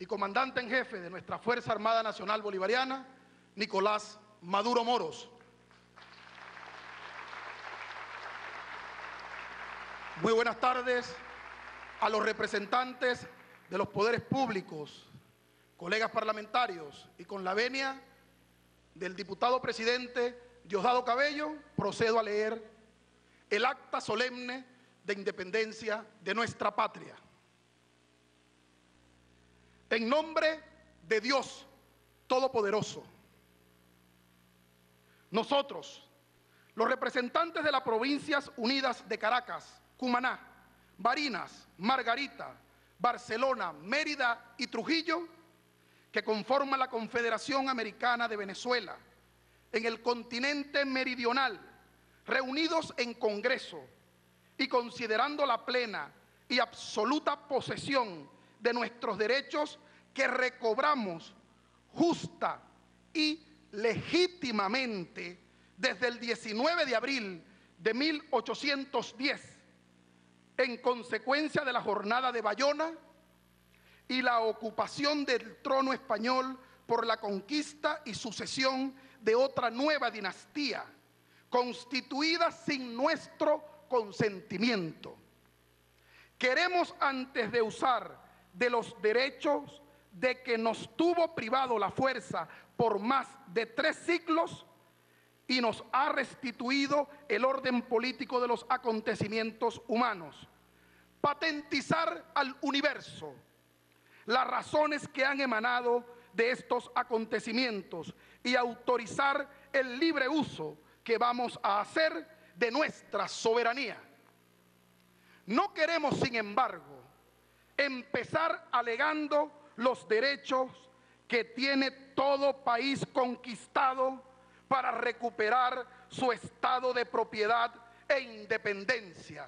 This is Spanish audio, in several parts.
y comandante en jefe de nuestra Fuerza Armada Nacional Bolivariana, Nicolás Maduro Moros. Muy buenas tardes a los representantes de los poderes públicos, colegas parlamentarios, y con la venia del diputado presidente Diosdado Cabello, procedo a leer el acta solemne de independencia de nuestra patria. En nombre de Dios Todopoderoso, nosotros, los representantes de las Provincias Unidas de Caracas, Cumaná, Barinas, Margarita, Barcelona, Mérida y Trujillo, que conforman la Confederación Americana de Venezuela, en el continente meridional, reunidos en Congreso y considerando la plena y absoluta posesión de nuestros derechos que recobramos justa y legítimamente desde el 19 de abril de 1810, en consecuencia de la jornada de Bayona y la ocupación del trono español por la conquista y sucesión de otra nueva dinastía, constituida sin nuestro consentimiento. Queremos, antes de usar de los derechos de que nos tuvo privado la fuerza por más de 3 siglos y nos ha restituido el orden político de los acontecimientos humanos, patentizar al universo las razones que han emanado de estos acontecimientos y autorizar el libre uso que vamos a hacer de nuestra soberanía. No queremos, sin embargo, empezar alegando los derechos que tiene todo país conquistado para recuperar su estado de propiedad e independencia.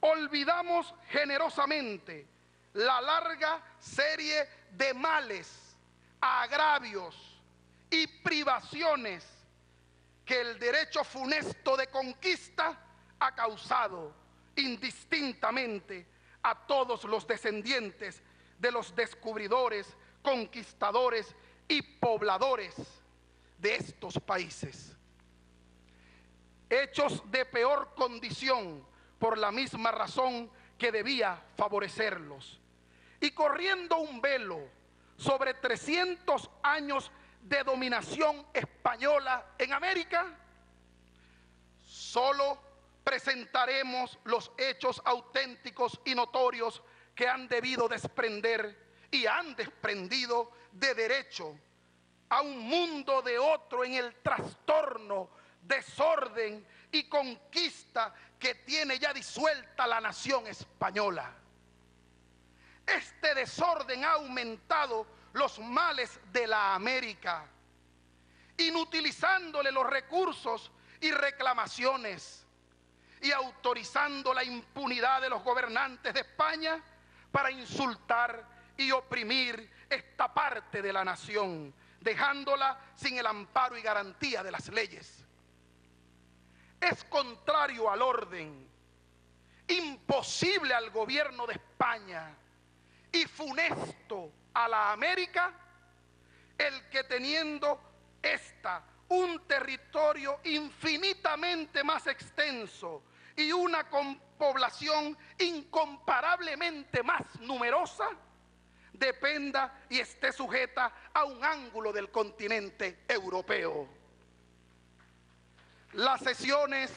Olvidamos generosamente la larga serie de males, agravios y privaciones que el derecho funesto de conquista ha causado indistintamente a todos los descendientes de los descubridores, conquistadores y pobladores de estos países. Hechos de peor condición por la misma razón que debía favorecerlos. Y corriendo un velo sobre 300 años de dominación española en América, solo presentaremos los hechos auténticos y notorios que han debido desprender y han desprendido de derecho a un mundo de otro en el trastorno, desorden y conquista que tiene ya disuelta la nación española. Este desorden ha aumentado los males de la América, inutilizándole los recursos y reclamaciones y autorizando la impunidad de los gobernantes de España para insultar y oprimir esta parte de la nación, dejándola sin el amparo y garantía de las leyes. Es contrario al orden, imposible al gobierno de España y funesto a la América el que, teniendo esta un territorio infinitamente más extenso y una población incomparablemente más numerosa, dependa y esté sujeta a un ángulo del continente europeo. Las sesiones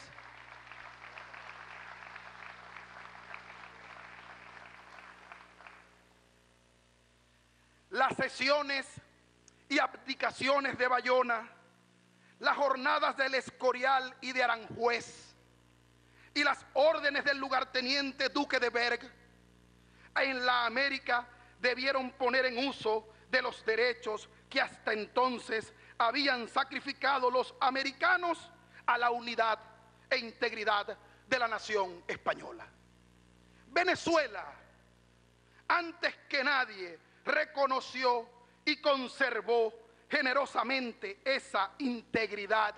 y abdicaciones de Bayona, las jornadas del Escorial y de Aranjuez y las órdenes del lugarteniente Duque de Berg en la América debieron poner en uso de los derechos que hasta entonces habían sacrificado los americanos a la unidad e integridad de la nación española. Venezuela, antes que nadie, reconoció y conservó generosamente esa integridad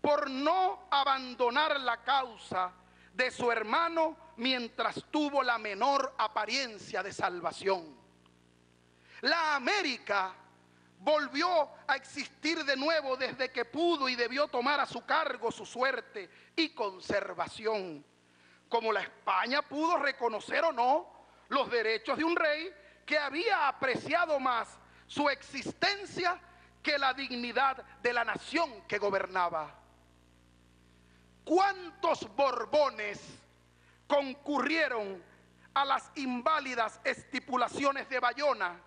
por no abandonar la causa de su hermano mientras tuvo la menor apariencia de salvación. La América volvió a existir de nuevo desde que pudo y debió tomar a su cargo su suerte y conservación. Como la España pudo reconocer o no los derechos de un rey que había apreciado más su existencia que la dignidad de la nación que gobernaba. ¿Cuántos Borbones concurrieron a las inválidas estipulaciones de Bayona,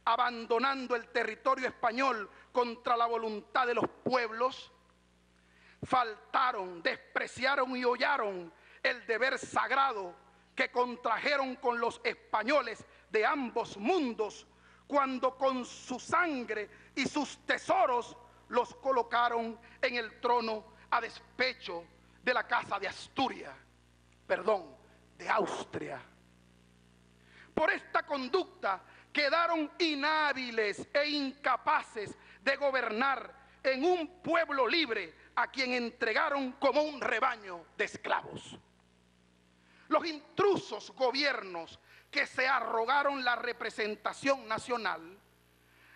abandonando el territorio español contra la voluntad de los pueblos? Faltaron, despreciaron y hollaron el deber sagrado que contrajeron con los españoles de ambos mundos, cuando con su sangre y sus tesoros los colocaron en el trono a despecho de la casa de de Austria. Por esta conducta quedaron inhábiles e incapaces de gobernar en un pueblo libre a quien entregaron como un rebaño de esclavos. Los intrusos gobiernos que se arrogaron la representación nacional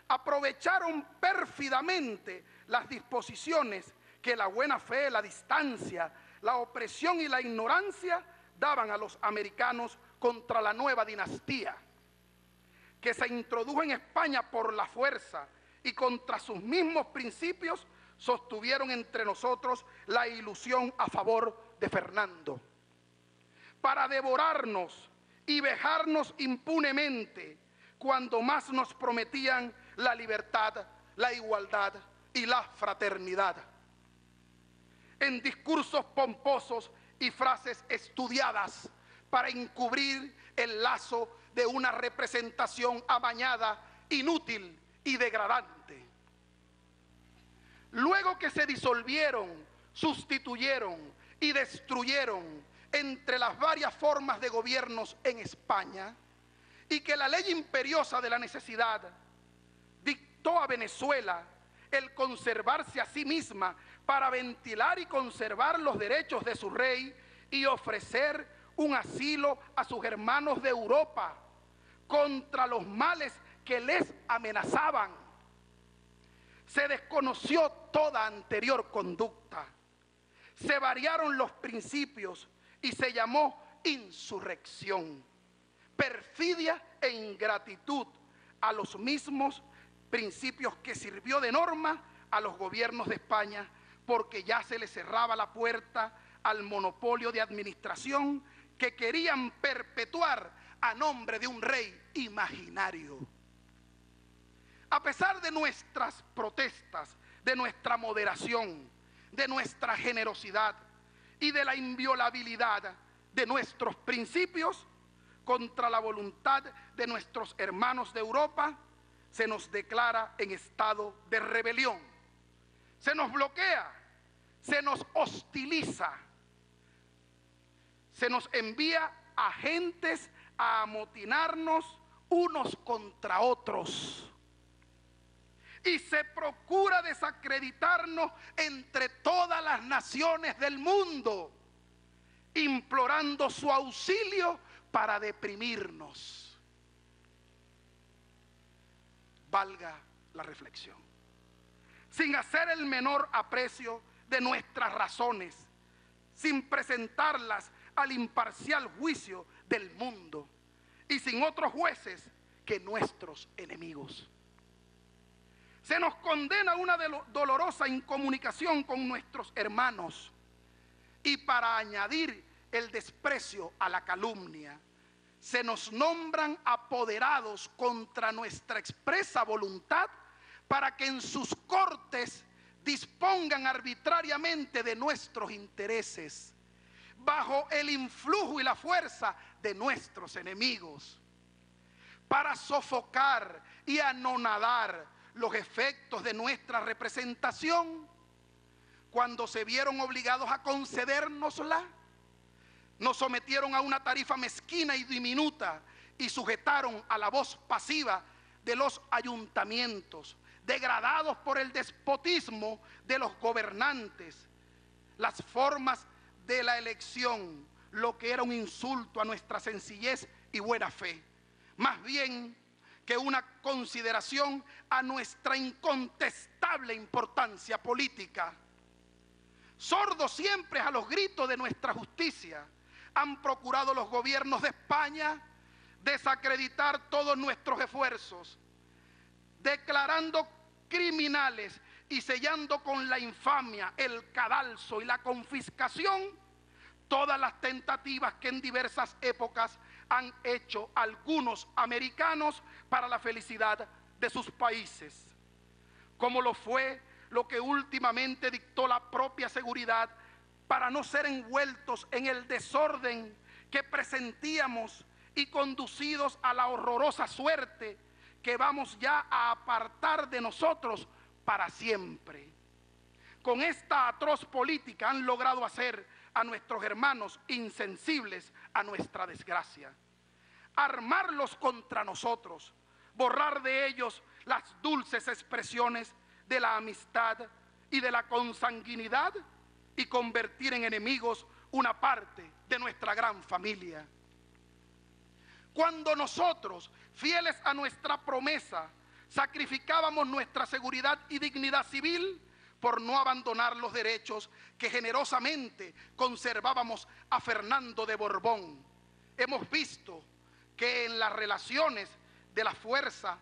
aprovecharon pérfidamente las disposiciones que la buena fe, la distancia, la opresión y la ignorancia daban a los americanos contra la nueva dinastía que se introdujo en España por la fuerza, y contra sus mismos principios sostuvieron entre nosotros la ilusión a favor de Fernando, para devorarnos y vejarnos impunemente cuando más nos prometían la libertad, la igualdad y la fraternidad. En discursos pomposos y frases estudiadas para encubrir el lazo de una representación amañada, inútil y degradante. Luego que se disolvieron, sustituyeron y destruyeron entre las varias formas de gobiernos en España, y que la ley imperiosa de la necesidad dictó a Venezuela el conservarse a sí misma para ventilar y conservar los derechos de su rey y ofrecer un asilo a sus hermanos de Europa contra los males que les amenazaban. Se desconoció toda anterior conducta, se variaron los principios y se llamó insurrección, perfidia e ingratitud a los mismos principios que sirvió de norma a los gobiernos de España, porque ya se les cerraba la puerta al monopolio de administración que querían perpetuar a nombre de un rey imaginario. A pesar de nuestras protestas, de nuestra moderación, de nuestra generosidad y de la inviolabilidad de nuestros principios, contra la voluntad de nuestros hermanos de Europa, se nos declara en estado de rebelión, se nos bloquea, se nos hostiliza, se nos envía agentes a amotinarnos unos contra otros, y se procura desacreditarnos entre todas las naciones del mundo, implorando su auxilio para deprimirnos. Valga la reflexión, sin hacer el menor aprecio de nuestras razones, sin presentarlas al imparcial juicio del mundo y sin otros jueces que nuestros enemigos. Se nos condena a una dolorosa incomunicación con nuestros hermanos, y para añadir el desprecio a la calumnia, se nos nombran apoderados contra nuestra expresa voluntad para que en sus cortes dispongan arbitrariamente de nuestros intereses, bajo el influjo y la fuerza de nuestros enemigos, para sofocar y anonadar los efectos de nuestra representación. Cuando se vieron obligados a concedérnosla, nos sometieron a una tarifa mezquina y diminuta y sujetaron a la voz pasiva de los ayuntamientos, degradados por el despotismo de los gobernantes, las formas de la elección lo que era un insulto a nuestra sencillez y buena fe, más bien que una consideración a nuestra incontestable importancia política. Sordos siempre a los gritos de nuestra justicia, han procurado los gobiernos de España desacreditar todos nuestros esfuerzos, declarando criminales y sellando con la infamia, el cadalso y la confiscación todas las tentativas que en diversas épocas han hecho algunos americanos para la felicidad de sus países, como lo fue lo que últimamente dictó la propia seguridad para no ser envueltos en el desorden que presentíamos y conducidos a la horrorosa suerte que vamos ya a apartar de nosotros para siempre. Con esta atroz política han logrado hacer a nuestros hermanos insensibles a nuestra desgracia, armarlos contra nosotros, borrar de ellos las dulces expresiones de la amistad y de la consanguinidad y convertir en enemigos una parte de nuestra gran familia. Cuando nosotros, fieles a nuestra promesa, sacrificábamos nuestra seguridad y dignidad civil por no abandonar los derechos que generosamente conservábamos a Fernando de Borbón, hemos visto que en las relaciones de la fuerza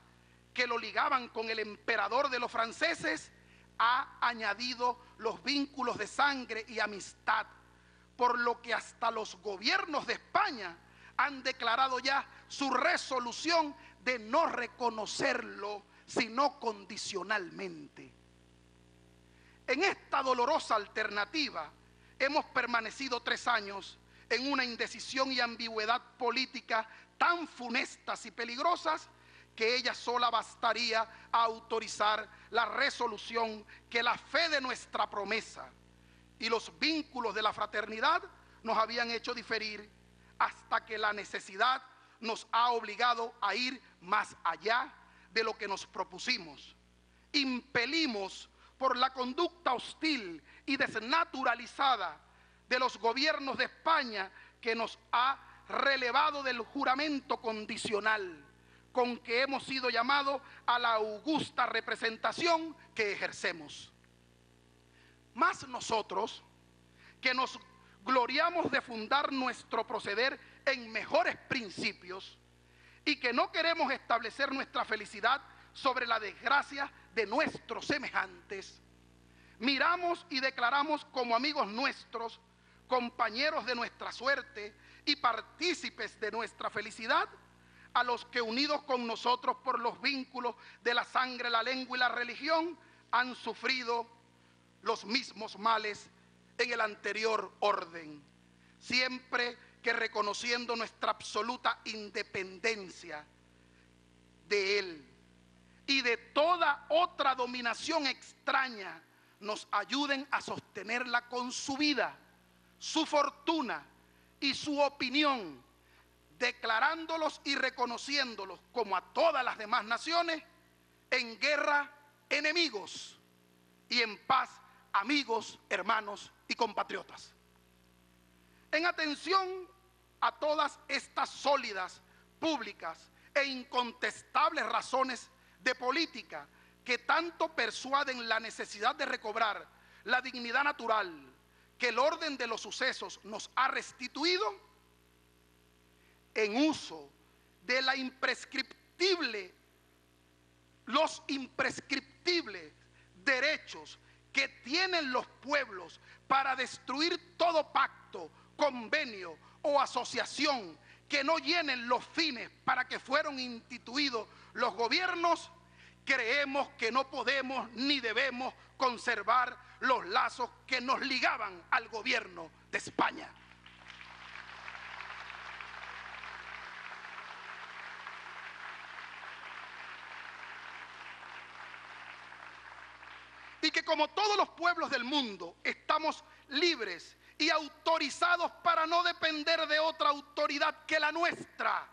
que lo ligaban con el emperador de los franceses, ha añadido los vínculos de sangre y amistad, por lo que hasta los gobiernos de España han declarado ya su resolución de no reconocerlo, sino condicionalmente. En esta dolorosa alternativa hemos permanecido 3 años en una indecisión y ambigüedad política tan funestas y peligrosas que ella sola bastaría a autorizar la resolución que la fe de nuestra promesa y los vínculos de la fraternidad nos habían hecho diferir, hasta que la necesidad nos ha obligado a ir más allá de lo que nos propusimos. Impelimos por la conducta hostil y desnaturalizada de los gobiernos de España, que nos ha relevado del juramento condicional con que hemos sido llamados a la augusta representación que ejercemos. Más nosotros, que nos gloriamos de fundar nuestro proceder en mejores principios y que no queremos establecer nuestra felicidad sobre la desgracia de nuestros semejantes, miramos y declaramos como amigos nuestros, compañeros de nuestra suerte y partícipes de nuestra felicidad, a los que, unidos con nosotros por los vínculos de la sangre, la lengua y la religión, han sufrido los mismos males en el anterior orden, siempre que reconociendo nuestra absoluta independencia de él y de toda otra dominación extraña, nos ayuden a sostenerla con su vida, su fortuna y su opinión, declarándolos y reconociéndolos, como a todas las demás naciones, en guerra enemigos y en paz amigos, hermanos y compatriotas. En atención a todas estas sólidas, públicas e incontestables razones de política que tanto persuaden la necesidad de recobrar la dignidad natural que el orden de los sucesos nos ha restituido, en uso de los imprescriptibles derechos que tienen los pueblos para destruir todo pacto, convenio o asociación que no llenen los fines para que fueron instituidos los gobiernos, creemos que no podemos ni debemos conservar los lazos que nos ligaban al gobierno de España. Y que como todos los pueblos del mundo estamos libres y autorizados para no depender de otra autoridad que la nuestra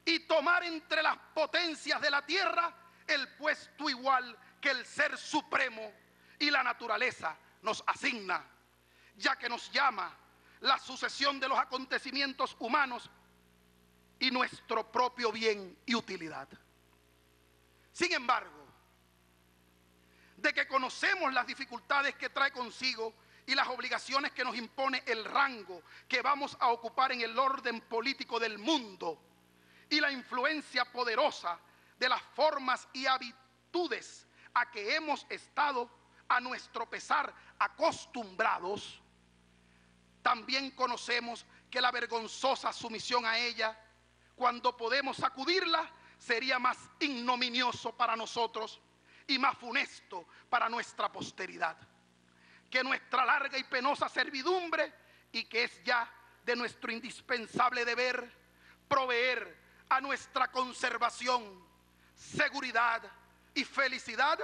y tomar entre las potencias de la tierra el puesto igual que el Ser Supremo y la naturaleza nos asigna, ya que nos llama la sucesión de los acontecimientos humanos y nuestro propio bien y utilidad. Sin embargo, de que conocemos las dificultades que trae consigo y las obligaciones que nos impone el rango que vamos a ocupar en el orden político del mundo y la influencia poderosa de las formas y habitudes a que hemos estado a nuestro pesar acostumbrados, también conocemos que la vergonzosa sumisión a ella, cuando podemos sacudirla, sería más ignominioso para nosotros y más funesto para nuestra posteridad que nuestra larga y penosa servidumbre, y que es ya de nuestro indispensable deber proveer a nuestra conservación, seguridad y felicidad,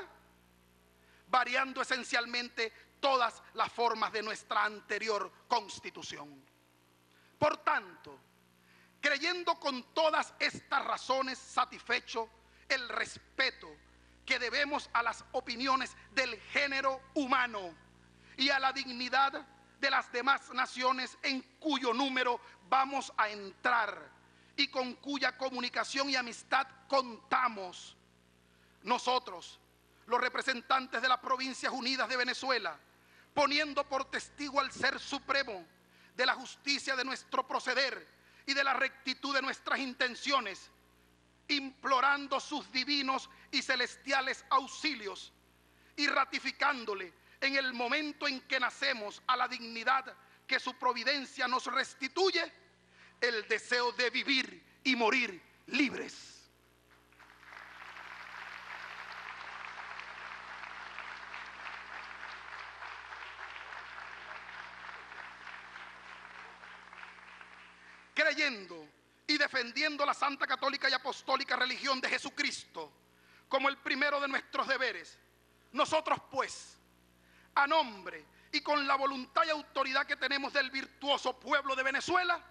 variando esencialmente todas las formas de nuestra anterior constitución. Por tanto, creyendo con todas estas razones satisfecho el respeto que debemos a las opiniones del género humano y a la dignidad de las demás naciones en cuyo número vamos a entrar y con cuya comunicación y amistad contamos, nosotros, los representantes de las Provincias Unidas de Venezuela, poniendo por testigo al Ser Supremo de la justicia de nuestro proceder y de la rectitud de nuestras intenciones, implorando sus divinos y celestiales auxilios y ratificándole en el momento en que nacemos a la dignidad que su providencia nos restituye, el deseo de vivir y morir libres. Creyendo y defendiendo la Santa Católica y Apostólica Religión de Jesucristo como el primero de nuestros deberes, nosotros pues, a nombre y con la voluntad y autoridad que tenemos del virtuoso pueblo de Venezuela,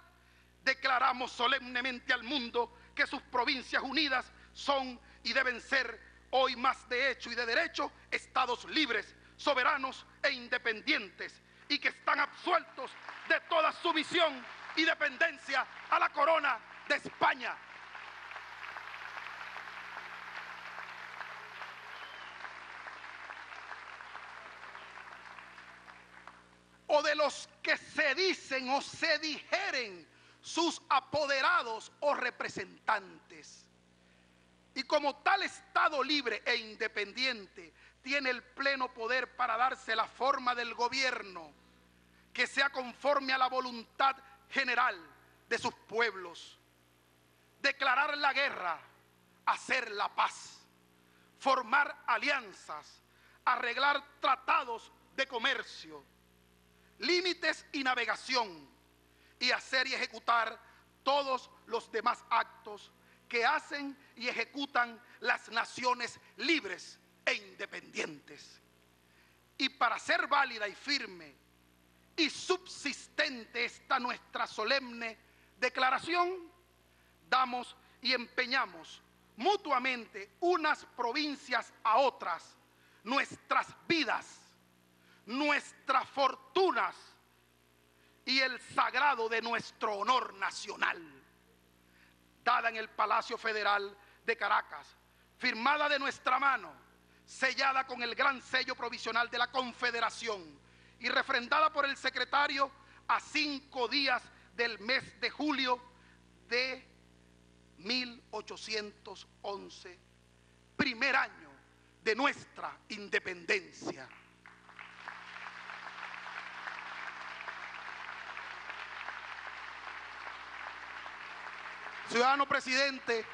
declaramos solemnemente al mundo que sus provincias unidas son y deben ser hoy más de hecho y de derecho estados libres, soberanos e independientes, y que están absueltos de toda sumisión y dependencia a la corona de España. O de los que se dicen o se dijeren sus apoderados o representantes. Y como tal Estado libre e independiente tiene el pleno poder para darse la forma del gobierno que sea conforme a la voluntad general de sus pueblos, declarar la guerra, hacer la paz, formar alianzas, arreglar tratados de comercio, límites y navegación, y hacer y ejecutar todos los demás actos que hacen y ejecutan las naciones libres e independientes. Y para ser válida y firme y subsistente esta nuestra solemne declaración, damos y empeñamos mutuamente unas provincias a otras nuestras vidas, nuestras fortunas y el sagrado de nuestro honor nacional, dada en el Palacio Federal de Caracas, firmada de nuestra mano, sellada con el gran sello provisional de la Confederación y refrendada por el secretario a 5 días del mes de julio de 1811, primer año de nuestra independencia. Ciudadano presidente,